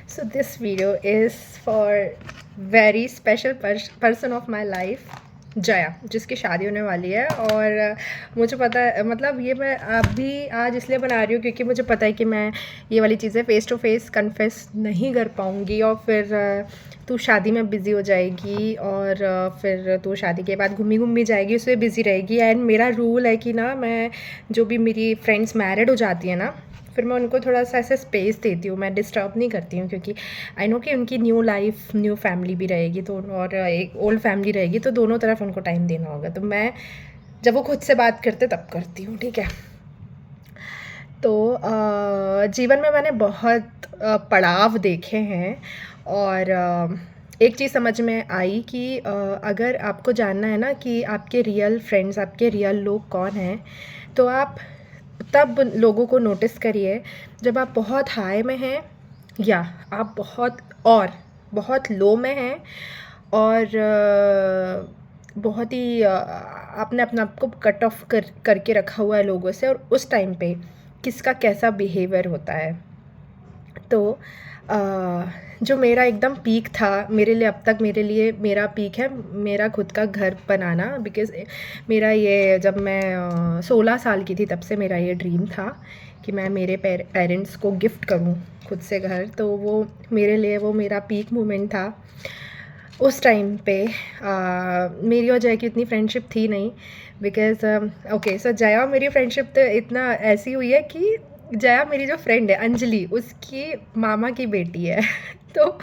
So this video is for very special person of my life, Jaya, जिसकी शादी होने वाली है। और मुझे पता है, मतलब ये मैं अभी आज इसलिए बना रही हूँ क्योंकि मुझे पता है कि मैं ये वाली चीज़ें फ़ेस टू फेस कन्फेस नहीं कर पाऊँगी, और फिर तू शादी में बिज़ी हो जाएगी, और फिर तू शादी के बाद घूमी जाएगी, उसमें बिज़ी रहेगी। एंड मेरा रूल है कि ना, मैं जो भी मेरी फ्रेंड्स मैरिड हो जाती है ना, फिर मैं उनको थोड़ा सा ऐसे स्पेस देती हूँ, मैं डिस्टर्ब नहीं करती हूँ, क्योंकि आई नो कि उनकी न्यू लाइफ, न्यू फैमिली भी रहेगी, तो और एक ओल्ड फैमिली रहेगी, तो दोनों तरफ उनको टाइम देना होगा। तो मैं जब वो खुद से बात करते तब करती हूँ, ठीक है। तो जीवन में मैंने बहुत पड़ाव देखे हैं, और एक चीज़ समझ में आई कि अगर आपको जानना है ना कि आपके रियल फ्रेंड्स, आपके रियल लोग कौन हैं, तो आप तब लोगों को नोटिस करिए जब आप बहुत हाई में हैं, या आप बहुत लो में हैं, और बहुत ही आपने अपने आप को कट ऑफ करके रखा हुआ है लोगों से, और उस टाइम पे किसका कैसा बिहेवियर होता है। तो जो मेरा एकदम पीक था मेरे लिए, अब तक मेरे लिए मेरा पीक है मेरा खुद का घर बनाना। बिकॉज़ मेरा ये, जब मैं 16 साल की थी तब से मेरा ये ड्रीम था कि मैं मेरे पेरेंट्स को गिफ्ट करूं खुद से घर। तो वो मेरे लिए, वो मेरा पीक मोमेंट था। उस टाइम पे मेरी और जया की इतनी फ्रेंडशिप थी नहीं, बिकॉज़ ओके, सो जया और मेरी फ्रेंडशिप तो इतना ऐसी हुई है कि जया मेरी जो फ्रेंड है अंजलि, उसकी मामा की बेटी है तो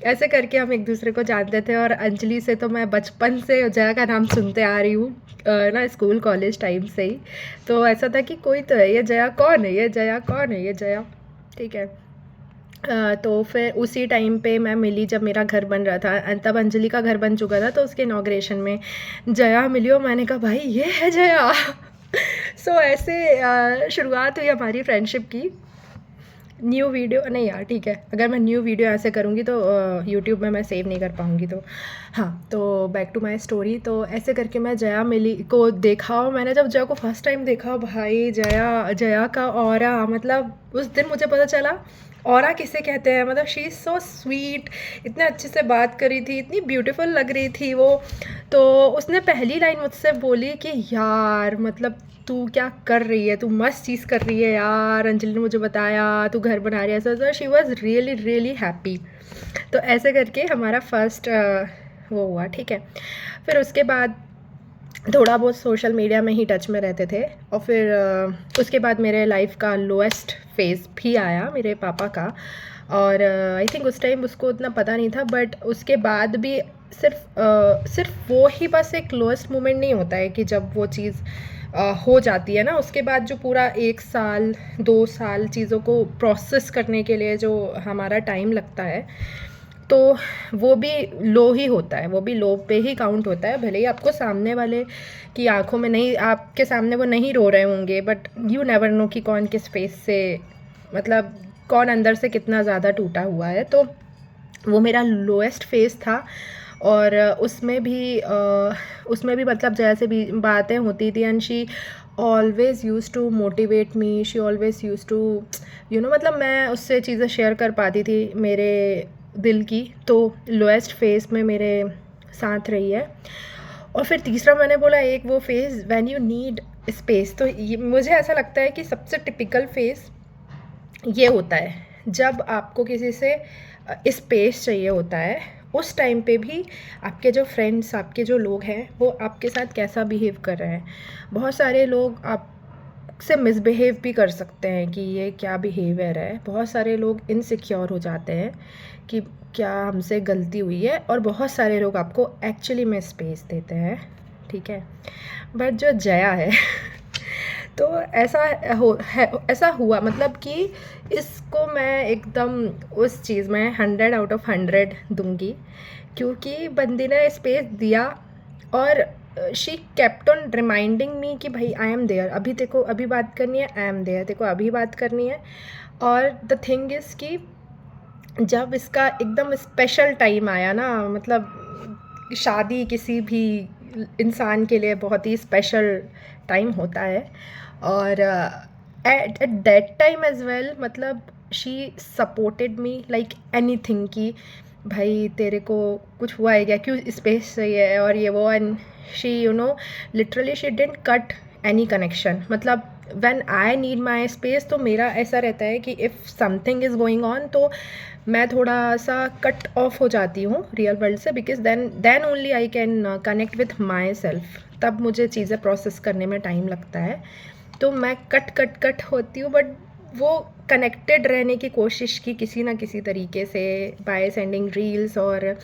ऐसे करके हम एक दूसरे को जानते थे। और अंजलि से तो मैं बचपन से जया का नाम सुनते आ रही हूँ, ना स्कूल कॉलेज टाइम से ही। तो ऐसा था कि कोई तो है, ये जया कौन है, ये जया कौन है, ये जया, ठीक है। तो फिर उसी टाइम पे मैं मिली जब मेरा घर बन रहा था, तब अंजलि का घर बन चुका था, तो उसके इनॉग्रेशन में जया मिली और मैंने कहा भाई ये है जया सो ऐसे शुरुआत हुई हमारी फ्रेंडशिप की। न्यू वीडियो नहीं यार, ठीक है, अगर मैं न्यू वीडियो ऐसे करूँगी तो यूट्यूब में मैं सेव नहीं कर पाऊँगी। तो हाँ, तो बैक टू माय स्टोरी। तो ऐसे करके मैं जया मिली को देखा, और मैंने जब जया को फर्स्ट टाइम देखा, भाई जया, जया का ऑरा, मतलब उस दिन मुझे पता चला ऑरा किसे कहते हैं। मतलब शी इज़ सो स्वीट, इतने अच्छे से बात करी थी, इतनी ब्यूटीफुल लग रही थी वो। तो उसने पहली लाइन मुझसे बोली कि यार, मतलब तू क्या कर रही है, तू मस्त चीज़ कर रही है यार, अंजलि ने मुझे बताया तू घर बना रही है, ऐसा। She was really really happy. तो ऐसे करके हमारा फर्स्ट वो हुआ, ठीक है। फिर उसके बाद थोड़ा बहुत सोशल मीडिया में ही टच में रहते थे, और फिर उसके बाद मेरे लाइफ का लोएस्ट फेज़ भी आया मेरे पापा का। और आई थिंक उस टाइम उसको उतना पता नहीं था, बट उसके बाद भी सिर्फ वो ही बस एक लोएस्ट मोमेंट नहीं होता है कि जब वो चीज़ हो जाती है ना, उसके बाद जो पूरा 1 साल 2 साल चीज़ों को प्रोसेस करने के लिए जो हमारा टाइम लगता है, तो वो भी लो ही होता है, वो भी लो पे ही काउंट होता है। भले ही आपको सामने वाले की आंखों में नहीं, आपके सामने वो नहीं रो रहे होंगे, बट यू नेवर नो कि कौन किस फेस से, मतलब कौन अंदर से कितना ज़्यादा टूटा हुआ है। तो वो मेरा लोएस्ट फेज़ था। और उसमें भी मतलब जैसे भी बातें होती थी, and she always use to motivate me, she always use to मतलब मैं उससे चीज़ें शेयर कर पाती थी मेरे दिल की। तो लोएस्ट फेज़ में मेरे साथ रही है। और फिर तीसरा मैंने बोला एक वो phase when you need space. तो ये मुझे ऐसा लगता है कि सबसे टिपिकल फेज़ ये होता है जब आपको किसी से स्पेस चाहिए होता है। उस टाइम पे भी आपके जो फ्रेंड्स, आपके जो लोग हैं, वो आपके साथ कैसा बिहेव कर रहे हैं। बहुत सारे लोग आपसे मिसबिहेव भी कर सकते हैं कि ये क्या बिहेवियर है। बहुत सारे लोग इनसिक्योर हो जाते हैं कि क्या हमसे गलती हुई है, और बहुत सारे लोग आपको एक्चुअली में स्पेस देते हैं, ठीक है। बट जो जया है तो ऐसा हुआ, मतलब कि इसको मैं एकदम उस चीज़ में 100 आउट ऑफ 100 दूंगी, क्योंकि बंदी ने स्पेस दिया, और she kept on reminding me कि भाई आई एम देयर, अभी देखो अभी बात करनी है, आई एम देयर, देखो अभी बात करनी है। और द थिंग इज़ कि जब इसका एकदम स्पेशल टाइम आया ना, मतलब शादी किसी भी इंसान के लिए बहुत ही स्पेशल टाइम होता है, और at that time as well, मतलब she supported me like anything कि भाई तेरे को कुछ हुआ है क्या, क्यों स्पेस चाहिए और ये वो, and she literally she didn't cut any connection. मतलब when I need my space तो मेरा ऐसा रहता है कि if something is going on तो मैं थोड़ा सा कट ऑफ हो जाती हूँ रियल वर्ल्ड से, because then only I can connect with myself. तब मुझे चीज़ें प्रोसेस करने में टाइम लगता है, तो मैं कट होती हूँ, बट वो कनेक्टेड रहने की कोशिश की किसी ना किसी तरीके से, बाय सेंडिंग रील्स और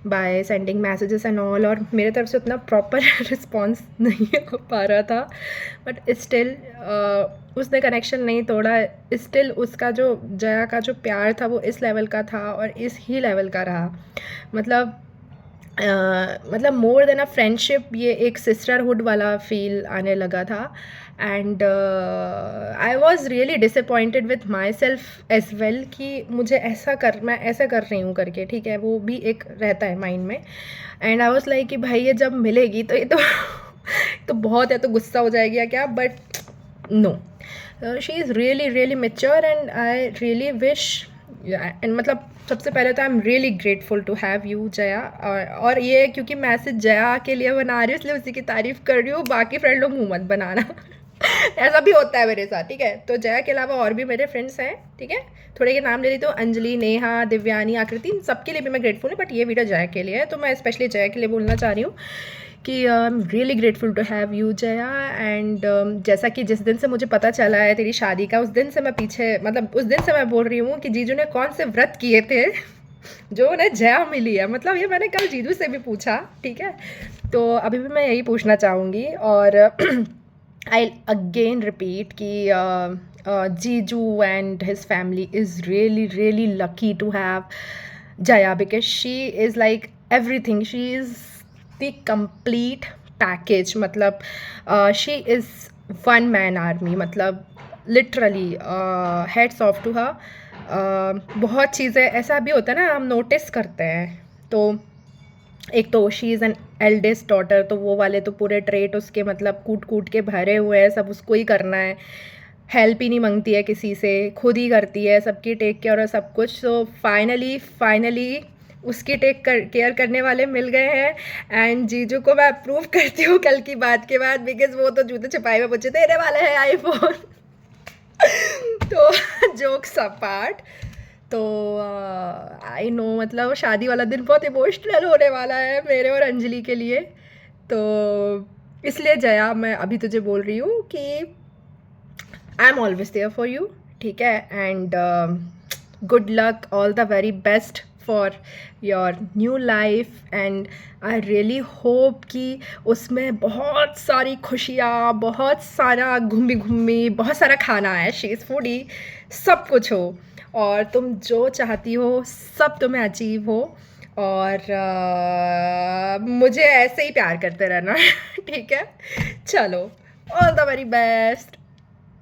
by sending messages and all, और मेरे तरफ से उतना प्रॉपर रिस्पॉन्स नहीं हो पा रहा था, बट स्टिल उसने कनेक्शन नहीं तोड़ा। स्टिल उसका जो जया का जो प्यार था वो इस लेवल का था और इस ही लेवल का रहा। मतलब मतलब मोर देन अ फ्रेंडशिप, ये एक सिस्टरहुड वाला फील आने लगा था। And I was really disappointed with myself as well कि मैं ऐसा कर रही हूँ करके, ठीक है, वो भी एक रहता है माइंड में। एंड आई वॉज लाइक कि भाई ये जब मिलेगी तो ये तो तो बहुत है, तो गुस्सा हो जाएगी या क्या, but no, she is really really mature and I really wish, and मतलब सबसे पहले तो I am really grateful to have you Jaya. और ये क्योंकि मैसेज जया के लिए बना रही हूँ इसलिए उसी की तारीफ़ कर रही हूँ, बाकी फ्रेंड लोग मुँह मत बनाना ऐसा भी होता है मेरे साथ, ठीक है। तो जया के अलावा और भी मेरे फ्रेंड्स हैं, ठीक है, थोड़े के नाम ले लेती हूँ, अंजलि, नेहा, दिव्यानी, आकृति, इन सबके लिए भी मैं ग्रेटफुल हूँ, बट ये वीडियो जया के लिए है, तो मैं स्पेशली जया के लिए बोलना चाह रही हूँ कि I am really grateful to have you Jaya. And जैसा कि जिस दिन से मुझे पता चला है तेरी शादी का, उस दिन से मैं पीछे, मतलब उस दिन से मैं बोल रही हूँ कि जीजू ने कौन से व्रत किए थे जो उन्हें जया मिली है। मतलब ये मैंने कल जीजू से भी पूछा, ठीक है, तो अभी भी मैं यही पूछना चाहूँगी। और आई अगेन रिपीट कि जीजू and his family is really really lucky to have Jaya, because she is like everything. She is the complete package. मतलब she is one man army. मतलब literally heads off to her. बहुत चीज़ें ऐसा भी होता है ना, हम नोटिस करते हैं। तो एक तो she is an eldest daughter, तो वो वाले तो पूरे ट्रेट उसके मतलब कूट कूट के भरे हुए हैं, सब उसको ही करना है, हेल्प ही नहीं मांगती है किसी से, खुद ही करती है सबकी टेक केयर और सब कुछ। सो फाइनली उसकी केयर करने वाले मिल गए हैं। एंड जीजू को मैं अप्रूव करती हूँ कल की बात के बाद, बिकॉज वो तो जूते छुपाए में पूछे तेरे वाले हैं आईफोन तो जोक्स अपार्ट, तो आई नो मतलब शादी वाला दिन बहुत इमोशनल होने वाला है मेरे और अंजलि के लिए। तो इसलिए जया मैं अभी तुझे बोल रही हूँ कि I am always there for you, ठीक है, and good luck, all the very best for your new life. And I really hope कि उसमें बहुत सारी खुशियाँ, बहुत सारा घूमी, बहुत सारा खाना है, शी इज़ फूडी, सब कुछ हो, और तुम जो चाहती हो सब तुम्हें अचीव हो, और मुझे ऐसे ही प्यार करते रहना ठीक है, चलो, ऑल द वेरी बेस्ट।